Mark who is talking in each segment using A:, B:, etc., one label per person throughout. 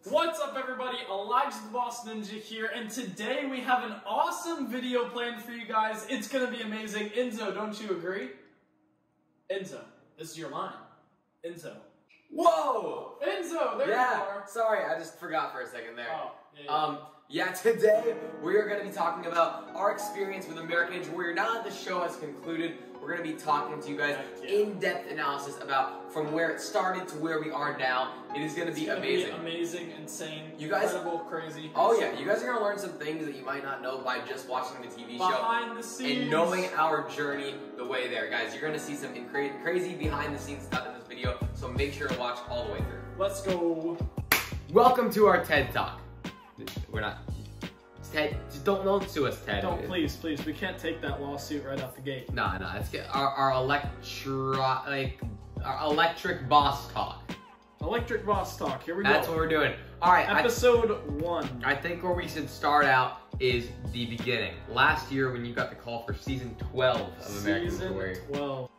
A: What's up everybody, 𝗬𝗢𝗘𝗖𝗞 here, and today we have an awesome video planned for you guys. It's gonna be amazing. Enzo, don't you agree? Enzo, this is your line. Enzo.
B: Whoa!
A: Enzo, there you are.
B: Sorry, I just forgot for a second there.
A: Oh, yeah.
B: Today we are going to be talking about our experience with American Ninja Warrior. Now that the show has concluded, we're going to be talking to you guys in-depth analysis about from where it started to where we are now. It is going to be amazing.
A: Amazing, insane,
B: you guys,
A: incredible, crazy.
B: Oh yeah, you guys are going to learn some things that you might not know by just watching the TV show.
A: Behind the scenes.
B: And knowing our journey the way there. Guys, you're going to see some crazy behind the scenes stuff in this video, so make sure to watch all the way through.
A: Let's go.
B: Welcome to our TED Talk. We're not... Ted, just don't sue us, Ted.
A: Don't, please. We can't take that lawsuit right out the gate.
B: Nah, it's our electric boss talk.
A: Electric boss talk, here we go.
B: That's what we're doing. Alright.
A: Episode 1.
B: I think where we should start out is the beginning. Last year when you got the call for season 12 of American Ninja Warrior.
A: Season 12.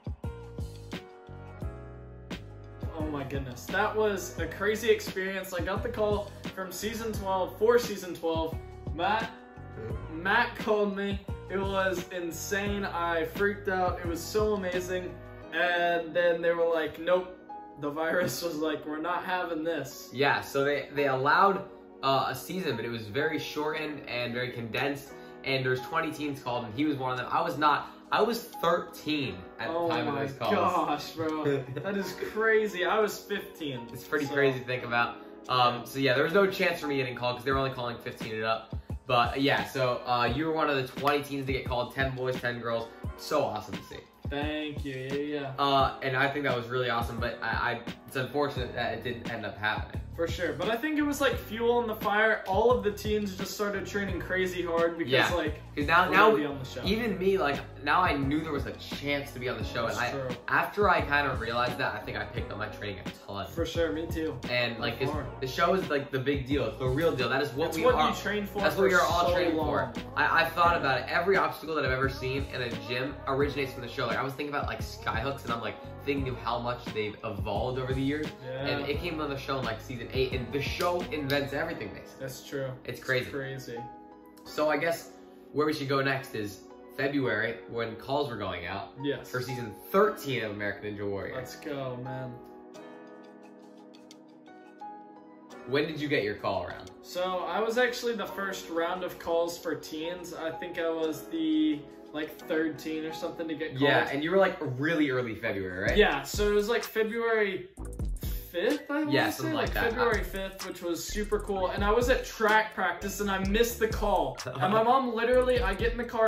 A: Oh my goodness. That was a crazy experience. I got the call from season 12, for season 12. Matt called me. It was insane. I freaked out. It was so amazing. And then they were like, nope. The virus was like, we're not having this.
B: Yeah, so they allowed a season, but it was very shortened and very condensed. And there's 20 teams called, and he was one of them. I was not. I was 13 at the time of those calls.
A: Oh my gosh, bro. That is crazy. I was 15.
B: It's pretty crazy to think about. So yeah, there was no chance for me getting called because they were only calling 15 and up. But yeah, so you were one of the 20 teams to get called, 10 boys, 10 girls. So awesome to see.
A: Thank you, yeah.
B: And I think that was really awesome, but it's unfortunate that it didn't end up happening.
A: For sure, but I think it was like fuel in the fire. All of the teams just started training crazy hard because now be on the show.
B: Even me, now I knew there was a chance to be on the show.
A: That's true.
B: After I kind of realized that, I think I picked up my training a ton.
A: For sure, me too.
B: And the show is like the big deal. It's the real deal. That is what
A: you train for.
B: That's what we are all training for. I thought about it. Every obstacle that I've ever seen in a gym originates from the show. Like I was thinking about like sky hooks, and I'm like thinking of how much they've evolved over the years.
A: Yeah.
B: And it came on the show in like season 8, and the show invents everything, basically.
A: That's true.
B: It's crazy.
A: It's crazy.
B: So I guess where we should go next is February, when calls were going out.
A: Yes.
B: For season 13 of American Ninja Warrior.
A: Let's go, man.
B: When did you get your call around?
A: So I was actually the first round of calls for teens. I think I was the third teen or something to get called.
B: Yeah, and you were like really early February, right?
A: Yeah, so it was like February 5th, I want to say,
B: like that.
A: February 5th, which was super cool. And I was at track practice and I missed the call. And my mom literally, I get in the car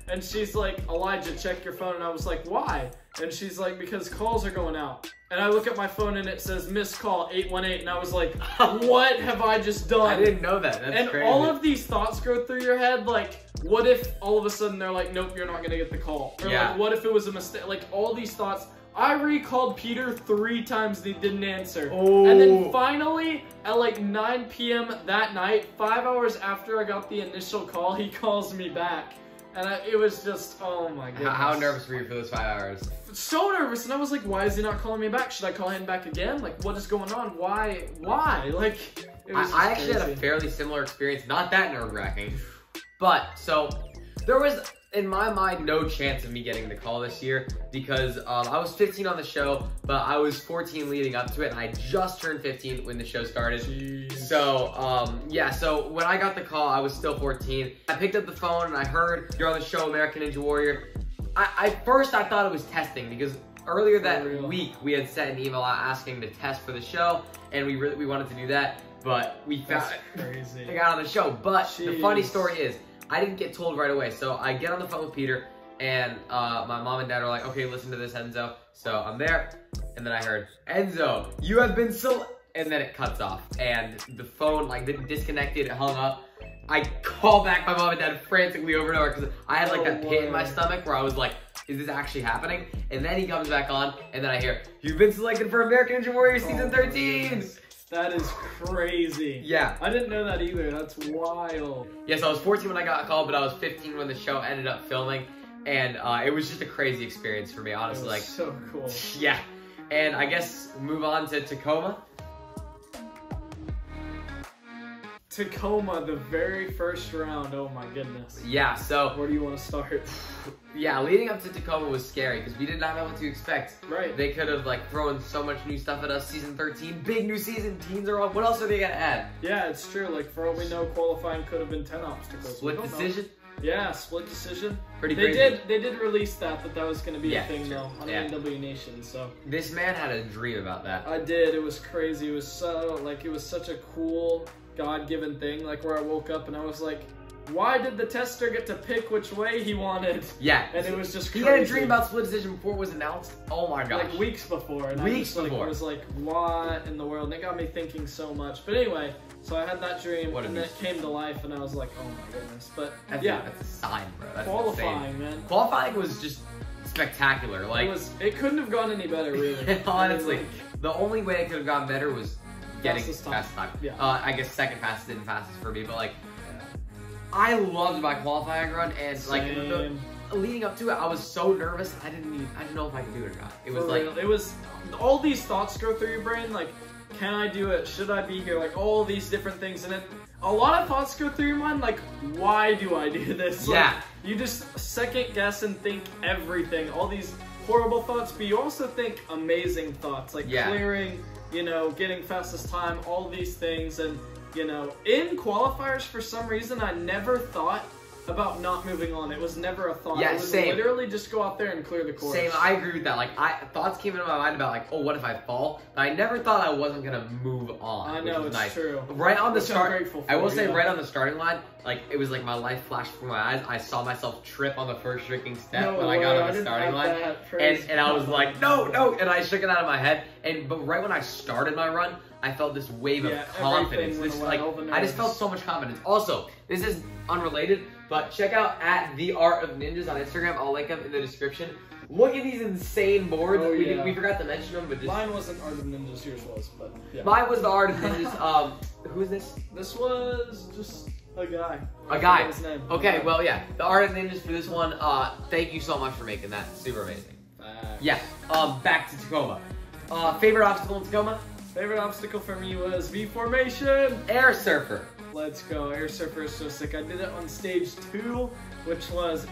A: and she's like, Elijah, check your phone. And I was like, why? And she's like, because calls are going out. And I look at my phone and it says missed call 818, and I was like, what have I just done?
B: I didn't know that. That's crazy.
A: All of these thoughts go through your head, like, what if all of a sudden they're like, nope, you're not gonna get the call? Or like, what if it was a mistake? Like, all these thoughts. I recalled Peter 3 times and he didn't answer.
B: Oh.
A: And then finally, at like 9 p.m. that night, 5 hours after I got the initial call, he calls me back. And it was just, oh my goodness.
B: How nervous were you for those 5 hours?
A: So nervous, and I was like, why is he not calling me back? Should I call him back again? Like, what is going on? Why? Like, it was
B: I actually had a fairly similar experience, not that nerve-wracking. But, so, there was, in my mind, no chance of me getting the call this year because I was 15 on the show, but I was 14 leading up to it, and I just turned 15 when the show started.
A: Jeez.
B: So, yeah, so when I got the call, I was still 14. I picked up the phone, and I heard you're on the show, American Ninja Warrior. First, I thought it was testing because earlier that week, we had sent an email out asking to test for the show, and we wanted to do that, but we found
A: crazy.
B: I got on the show. But the funny story is, I didn't get told right away. So I get on the phone with Peter, and my mom and dad are like, okay, listen to this, Enzo. So I'm there, and then I heard, Enzo, you have been and then it cuts off, and the phone disconnected, it hung up. I call back my mom and dad frantically over and over because I had like that pit in my stomach where I was like, is this actually happening? And then he comes back on, and then I hear, you've been selected for American Ninja Warrior season 13.
A: That is crazy.
B: Yeah.
A: I didn't know that either. That's wild.
B: Yes, I was 14 when I got called, but I was 15 when the show ended up filming. And it was just a crazy experience for me, honestly.
A: It was so cool.
B: Yeah. And I guess move on to TACOMA.
A: Tacoma, the very first round. Oh my goodness.
B: Yeah, so
A: where do you want to start?
B: Yeah, leading up to Tacoma was scary because we did not know what to expect.
A: Right.
B: They could have like thrown so much new stuff at us. Season 13, big new season. Teens are on. What else are they gonna add?
A: Yeah, it's true. Like for all we know, qualifying could have been 10 obstacles.
B: Split decision.
A: Yeah, split decision.
B: Pretty crazy.
A: They did release that was going to be a thing though on ANW Nation. So
B: this man had a dream about that.
A: I did. It was crazy. It was such a cool God-given thing. Like where I woke up and I was like, why did the tester get to pick which way he wanted?
B: Yeah.
A: And it was just crazy.
B: He had a dream about split decision before it was announced. Oh my gosh.
A: Like weeks before. And I was like, what in the world? And it got me thinking so much. But anyway, so I had that dream and then it came to life and I was like, oh my goodness. But
B: that's a sign, bro. That's
A: qualifying,
B: insane.
A: Man.
B: Qualifying was just spectacular. Like
A: it couldn't have gone any better, really.
B: Honestly, the only way it could have gone better was getting fast time.
A: Yeah.
B: I guess second fastest and fastest for me, but like I loved my qualifying run and leading up to it, I was so nervous. I didn't know if I could do it or not. It was
A: it was all these thoughts go through your brain like, can I do it? Should I be here? Like all these different things, and then a lot of thoughts go through your mind like, why do I do this? Like,
B: yeah.
A: You just second guess and think everything. All these horrible thoughts, but you also think amazing thoughts like clearing, getting fastest time, all these things. And in qualifiers, for some reason, I never thought about not moving on. It was never a thought.
B: Yeah,
A: it was
B: same.
A: literally just go out there and clear the course.
B: Same, I agree with that. Like, thoughts came into my mind about like, oh, what if I fall? But I never thought I wasn't gonna move on.
A: I know,
B: it's
A: nice. True.
B: Right on the start,
A: I
B: will say right on the starting line, like it was like my life flashed before my eyes. I saw myself trip on the first tricking step when I got on the starting line, and I was like, no, and I shook it out of my head. But right when I started my run, I felt this wave of confidence. I just felt so much confidence. Also, this is unrelated, but check out @TheArtOfNinjas on Instagram. I'll link them in the description. Look at these insane boards. We forgot to mention them, but just
A: mine wasn't Art of Ninjas. Yours was, but yeah.
B: Mine was the Art of Ninjas. Who's this?
A: This was just a guy.
B: A guy. His name. Okay, well, yeah, the Art of Ninjas for this one. Thank you so much for making that. Super amazing. Yeah. Back to Tacoma. Favorite obstacle in Tacoma?
A: Favorite obstacle for me was V formation.
B: Air surfer.
A: Let's go. Air surfer is so sick. I did it on stage 2, which was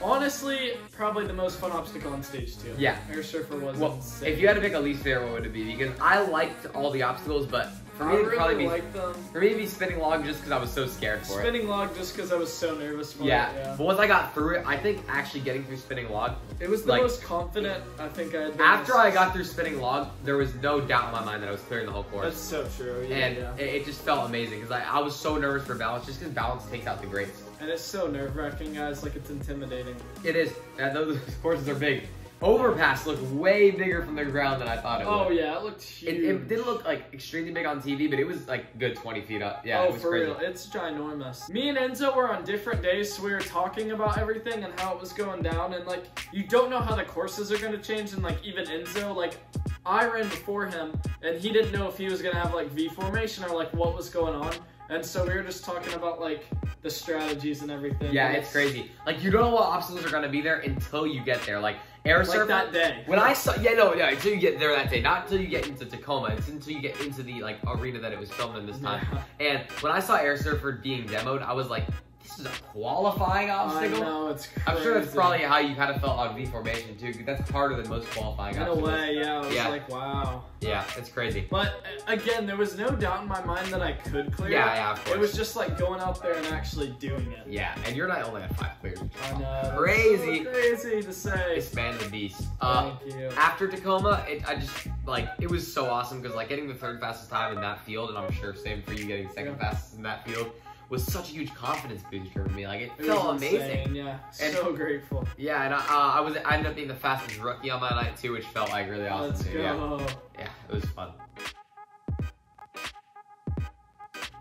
A: honestly probably the most fun obstacle on stage 2.
B: Yeah.
A: Air surfer was insane.
B: If you had to pick a least favorite, what would it be? Because I liked all the obstacles, but for me, it'd be spinning log just because I was so scared for it.
A: Spinning log just because I was so nervous for it.
B: Yeah. But once I got through it, I think actually getting through spinning log,
A: it was the most confident I think I had been.
B: After I got through spinning log, there was no doubt in my mind that I was clearing the whole course.
A: That's so true. Yeah,
B: and it just felt amazing because I was so nervous for balance, just because balance takes out the greats.
A: And it's so nerve-wracking, guys. Like, it's intimidating.
B: It is. And those courses are big. Overpass looked way bigger from the ground than I thought it would.
A: Oh yeah, it looked huge.
B: It didn't look like extremely big on TV, but it was like good 20 feet up. Yeah, it was crazy.
A: Real, it's ginormous. Me and Enzo were on different days, so we were talking about everything and how it was going down, and like, you don't know how the courses are gonna change, and like, even Enzo, like, I ran before him, and he didn't know if he was gonna have like V formation or like what was going on. And so we were just talking about like the strategies and everything.
B: Yeah, it's crazy. Like, you don't know what obstacles are gonna be there until you get there. Like air surfer
A: that day.
B: When I saw, until you get there that day, not until you get into Tacoma. It's until you get into the like arena that it was filmed in this time. Yeah. And when I saw air surfer being demoed, I was like, this is a qualifying obstacle.
A: I know, it's crazy.
B: I'm sure that's probably how you kind of felt on V formation too, because that's harder than most qualifying obstacles.
A: In a way, yeah. I was like, wow.
B: Yeah, it's crazy.
A: But again, there was no doubt in my mind that I could clear it.
B: Yeah, of course.
A: It was just like going out there and actually doing it.
B: Yeah, and you're not only at 5 clears.
A: I know.
B: Crazy.
A: So crazy to say.
B: This man the beast.
A: Thank you.
B: After Tacoma, it was so awesome because like getting the 3rd fastest time in that field, and I'm sure same for you getting 2nd fastest in that field, was such a huge confidence booster for me. Like, it felt amazing.
A: Yeah, so grateful.
B: Yeah, and I ended up being the fastest rookie on my night too, which felt like really awesome.
A: Let's go.
B: Yeah, it was fun.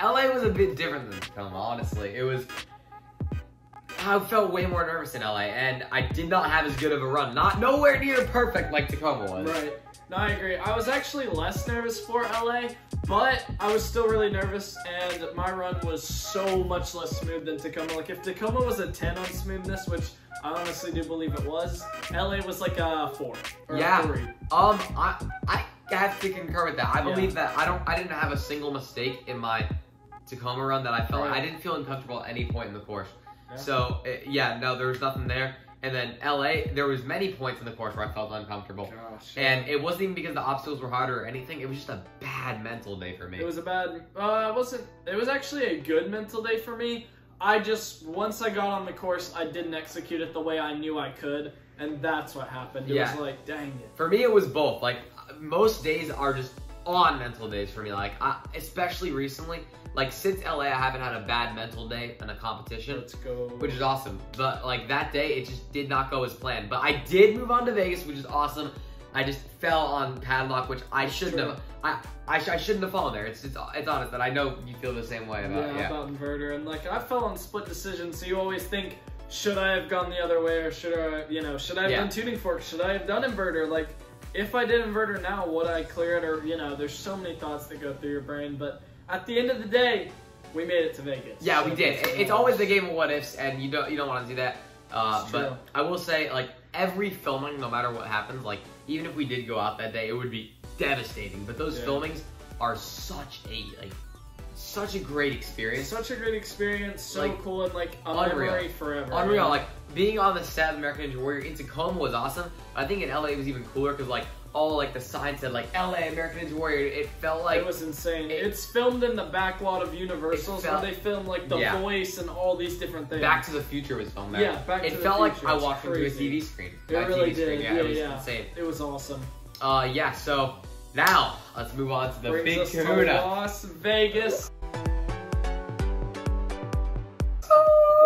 B: LA was a bit different than Tacoma, honestly. I felt way more nervous in LA, and I did not have as good of a run. Nowhere near perfect like Tacoma was.
A: Right. No, I agree. I was actually less nervous for LA, but I was still really nervous, and my run was so much less smooth than Tacoma. Like, if Tacoma was a 10 on smoothness, which I honestly do believe it was, LA was like a 4 or a 3.
B: I have to concur with that. I believe that I didn't have a single mistake in my Tacoma run that I felt
A: Right.
B: I didn't feel uncomfortable at any point in the course.
A: Yeah.
B: So yeah, no, there was nothing there. And then LA, there was many points in the course where I felt uncomfortable.
A: Gosh,
B: And it wasn't even because the obstacles were harder or anything. It was just a bad mental day for me.
A: It was a bad, it was actually a good mental day for me. Once I got on the course, I didn't execute it the way I knew I could. And that's what happened. It was like, dang it.
B: For me, it was both. Like, most days are just on mental days for me. Like, especially recently. Like, since LA, I haven't had a bad mental day in a competition.
A: Let's go.
B: Which is awesome. But, like, that day, it just did not go as planned. But I did move on to Vegas, which is awesome. I just fell on padlock, which I shouldn't have. I shouldn't have fallen there. It's honest that I know you feel the same way about
A: about inverter. And, like, I fell on split decision, so you always think, should I have gone the other way, or should I have done tuning fork? Should I have done inverter? Like, if I did inverter now, would I clear it? Or, there's so many thoughts that go through your brain. But at the end of the day, we made it to Vegas.
B: Yeah, so we did. It's always the game of what ifs, and you don't want to do that. But I will say, like, every filming, no matter what happens, like, even if we did go out that day, it would be devastating. But those filmings are such a great experience.
A: Such a great experience, so
B: like,
A: cool, and like a memory forever.
B: Unreal. Like, being on the set of American Ninja Warrior in Tacoma was awesome. I think in LA it was even cooler because like all like the signs said like LA American Ninja Warrior. It felt like
A: it was insane. It's filmed in the back lot of Universal's where they filmed like the voice and all these different things.
B: Back to the Future was filmed there.
A: Yeah, Back to the Future.
B: It felt like I walked into a TV screen.
A: It really did.
B: Yeah, it was insane.
A: It was awesome.
B: Yeah. So now let's move on to the big
A: us
B: kahuna.
A: To Las Vegas.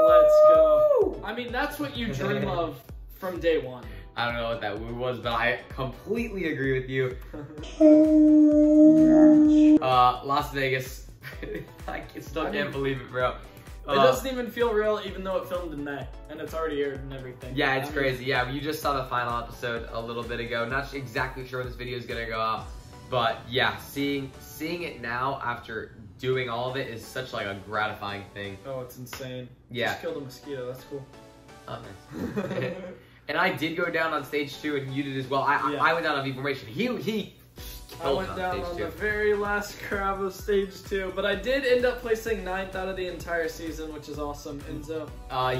A: Let's go. I mean, that's what you dream of from day one.
B: I don't know what that woo was, but I completely agree with you. Las Vegas. I still can't believe it, bro.
A: It doesn't even feel real, even though it filmed in May, and it's already aired and everything.
B: Yeah, it's crazy. Yeah, you just saw the final episode a little bit ago. Not exactly sure when this video is gonna go out, but yeah, seeing it now after doing all of it is such like a gratifying thing.
A: Oh, it's insane.
B: Yeah.
A: Just killed a mosquito. That's cool.
B: Oh, nice. And I did go down on stage 2, and you did as well. I went down on V formation. He
A: I went down on the very last crab of stage 2, but I did end up placing 9th out of the entire season, which is awesome. Enzo.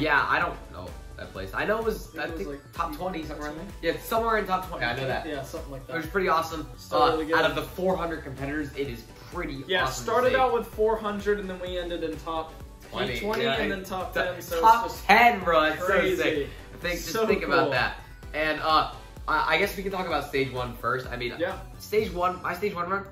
B: Yeah, I don't know that place. I know it was, I think like top 20 somewhere. Yeah, somewhere in top 20. I know that.
A: Yeah, something like that.
B: It was pretty awesome.
A: Really
B: out of the 400 competitors, it is pretty awesome.
A: Yeah, started out with 400, and then we ended in top 20 and then top 10. So
B: top
A: it's just
B: 10, bro. It's
A: crazy.
B: So sick. Just think about that. And I guess we can talk about stage 1 first. I mean, stage 1, my stage 1 run,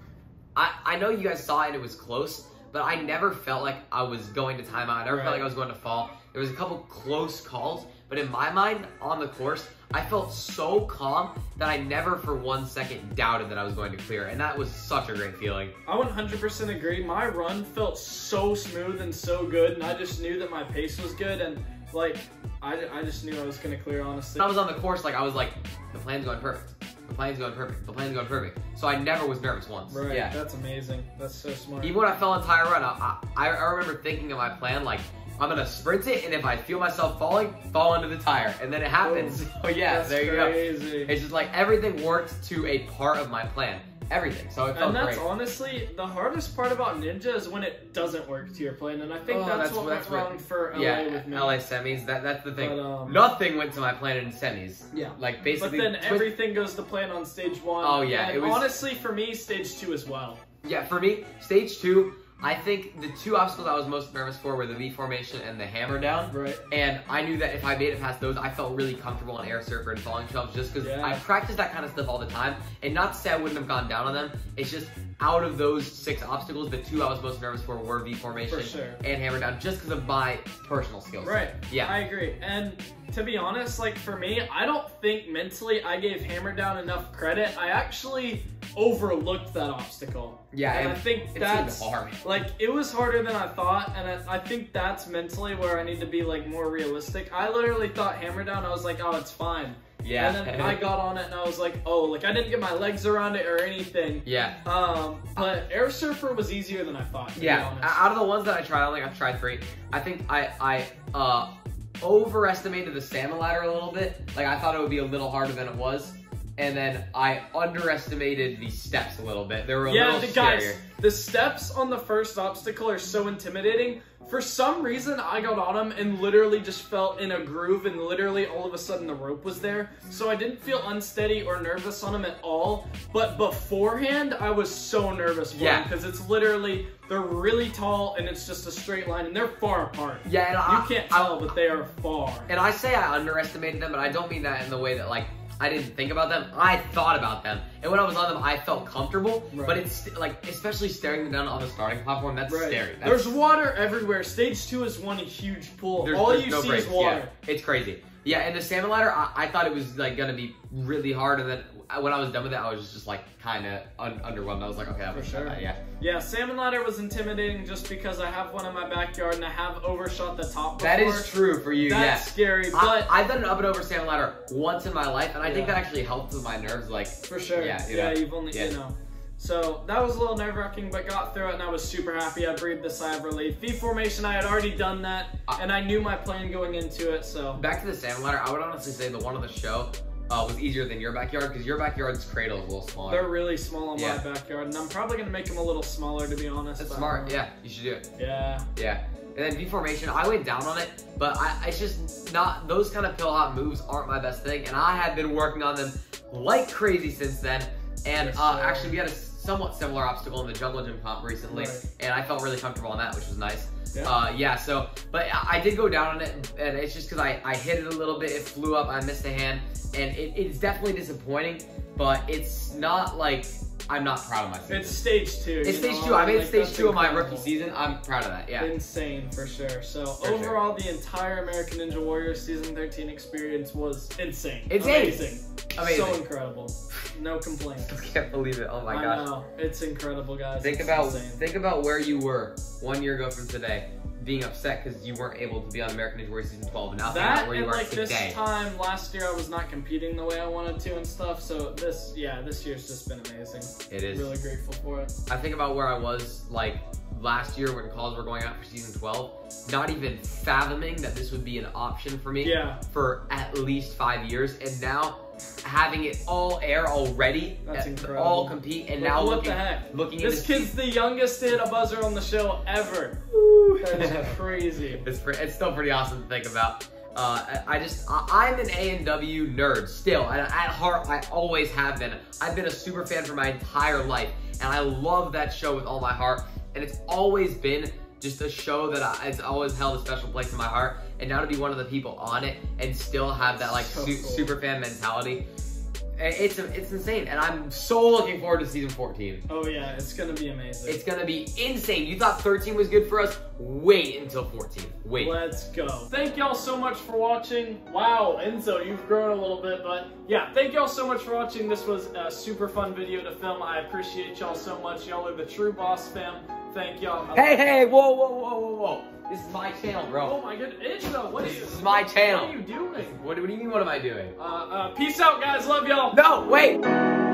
B: I know you guys saw it and it was close, but I never felt like I was going to timeout. I never felt like I was going to fall. There was a couple close calls, but in my mind, on the course, I felt so calm that I never for 1 second doubted that I was going to clear, and that was such a great feeling.
A: I 100% agree. My run felt so smooth and so good, and I just knew that my pace was good, and like, I just knew I was going to clear, honestly.
B: When I was on the course, like, I was like, the plan's going perfect. The plan's going perfect. The plan's going perfect. So I never was nervous once.
A: Right,
B: yeah.
A: That's amazing. That's so smart.
B: Even when I fell entire run, I remember thinking of my plan, like, I'm going to sprint it, and if I feel myself falling, fall into the tire. And then it happens.
A: Boom.
B: So yeah,
A: that's
B: there you
A: crazy.
B: go. It's just like everything worked to a part of my plan. Everything. So it felt great.
A: And that's honestly, the hardest part about Ninja is when it doesn't work to your plan. And I think that's what went wrong for LA with me.
B: LA semis. That's the thing.
A: But,
B: nothing went to my plan in semis.
A: Yeah.
B: Like basically.
A: But then everything goes to plan on stage 1.
B: Oh yeah.
A: And honestly, for me, stage 2 as well.
B: Yeah, for me, stage 2, I think the 2 obstacles I was most nervous for were the V formation and the hammer down.
A: Right.
B: And I knew that if I made it past those, I felt really comfortable on air surfer and falling shelves just because I practiced that kind of stuff all the time. And not to say I wouldn't have gone down on them, it's just out of those 6 obstacles, the 2 I was most nervous for were V formation and hammer down just because of my personal skills.
A: Right.
B: Yeah.
A: I agree. And to be honest, like for me, I don't think mentally I gave hammer down enough credit. I actually overlooked that obstacle.
B: Yeah,
A: and I think that's
B: hard.
A: Like it was harder than I thought, and I think that's mentally where I need to be like more realistic. I literally thought hammer down, I was like, oh, it's fine.
B: Yeah.
A: And then I got on it and I was like, oh, like I didn't get my legs around it or anything.
B: Yeah.
A: But air surfer was easier than I thought. To be honest.
B: Out of the ones that I tried, I think I've tried 3. I think I overestimated the salmon ladder a little bit. Like I thought it would be a little harder than it was. and then I underestimated the steps a little bit. They were a
A: yeah,
B: little
A: guys,
B: scarier.
A: the steps on the first obstacle are so intimidating. For some reason, I got on them and literally just felt in a groove, and literally all of a sudden the rope was there. So I didn't feel unsteady or nervous on them at all. But beforehand, I was so nervous for them because it's literally, they're really tall and it's just a straight line and they're far apart.
B: Yeah, and
A: you can't tell, but they are far.
B: And I say I underestimated them, but I don't mean that in the way that like I didn't think about them. I thought about them, and when I was on them, I felt comfortable.
A: Right.
B: But it's like, especially staring them down on the starting platform, that's scary.
A: There's water everywhere. Stage 2 is one huge pool.
B: There's no
A: see
B: breaks.
A: is water.
B: Yeah, it's crazy. Yeah, and the salmon ladder, I thought it was like gonna be really hard, and then when I was done with it, I was just like kind of underwhelmed. I was like, okay, that was sure.
A: Yeah, salmon ladder was intimidating just because I have one in my backyard and I have overshot the top before.
B: That is true for you.
A: That's scary, but
B: I've done an up and over salmon ladder once in my life, and I think that actually helped with my nerves. Like
A: for sure.
B: Yeah,
A: you've only you know. So that was a little nerve-wracking, but got through it, and I was super happy. I breathed a sigh of relief. V formation, I had already done that, and I knew my plan going into it. So
B: back to the salmon ladder, I would honestly say the one on the show was easier than your backyard, because your backyard's cradle is a little smaller.
A: They're really small in my backyard, and I'm probably gonna make them a little smaller, to be honest.
B: That's smart. Yeah, you should do it.
A: Yeah.
B: And then V formation, I went down on it, but it's just not, those kind of pill hop moves aren't my best thing, and I have been working on them like crazy since then. And actually, we had a somewhat similar obstacle in the jungle gym comp recently, and I felt really comfortable on that, which was nice. So, but I did go down on it, and it's just because I hit it a little bit, it flew up, I missed a hand, and it's definitely disappointing, but it's not like, I'm not proud of myself.
A: It's stage 2.
B: It's stage 2. I made stage 2 of my rookie season. I'm proud of that. Yeah.
A: Insane for sure. So overall, the entire American Ninja Warrior season 13 experience was insane. Amazing. So incredible. No complaints.
B: I can't believe it. Oh my gosh.
A: I know. It's incredible, guys.
B: Think about where you were 1 year ago from today, being upset because you weren't able to be on American Ninja Warrior season 12, and now think about where you are today.
A: This time last year, I was not competing the way I wanted to and stuff. So this year's just been amazing.
B: It is.
A: Really grateful for it.
B: I think about where I was like last year when calls were going out for season 12, not even fathoming that this would be an option for me for at least 5 years, and now having it all air already,
A: that's incredible.
B: All compete, and now looking
A: this kid's the youngest to hit a buzzer on the show ever. That is crazy.
B: It's still pretty awesome to think about. I'm an A&W nerd still, and at heart, I always have been. I've been a super fan for my entire life, and I love that show with all my heart, and it's always been just a show that it's always held a special place in my heart, and now to be one of the people on it and still have that like super fan mentality, it's insane, and I'm so looking forward to season 14.
A: Oh yeah, it's gonna be amazing.
B: It's gonna be insane. You thought 13 was good for us? Wait until 14. Wait.
A: Let's go. Thank y'all so much for watching. Wow, Enzo, you've grown a little bit, but yeah, thank y'all so much for watching. This was a super fun video to film. I appreciate y'all so much. Y'all are the true boss fam. Thank y'all.
B: Hey, whoa. This is my channel, bro.
A: Oh my goodness, Enzo,
B: this is my channel.
A: What are you doing?
B: What do you mean, what am I doing?
A: Peace out, guys. Love y'all.
B: No, wait.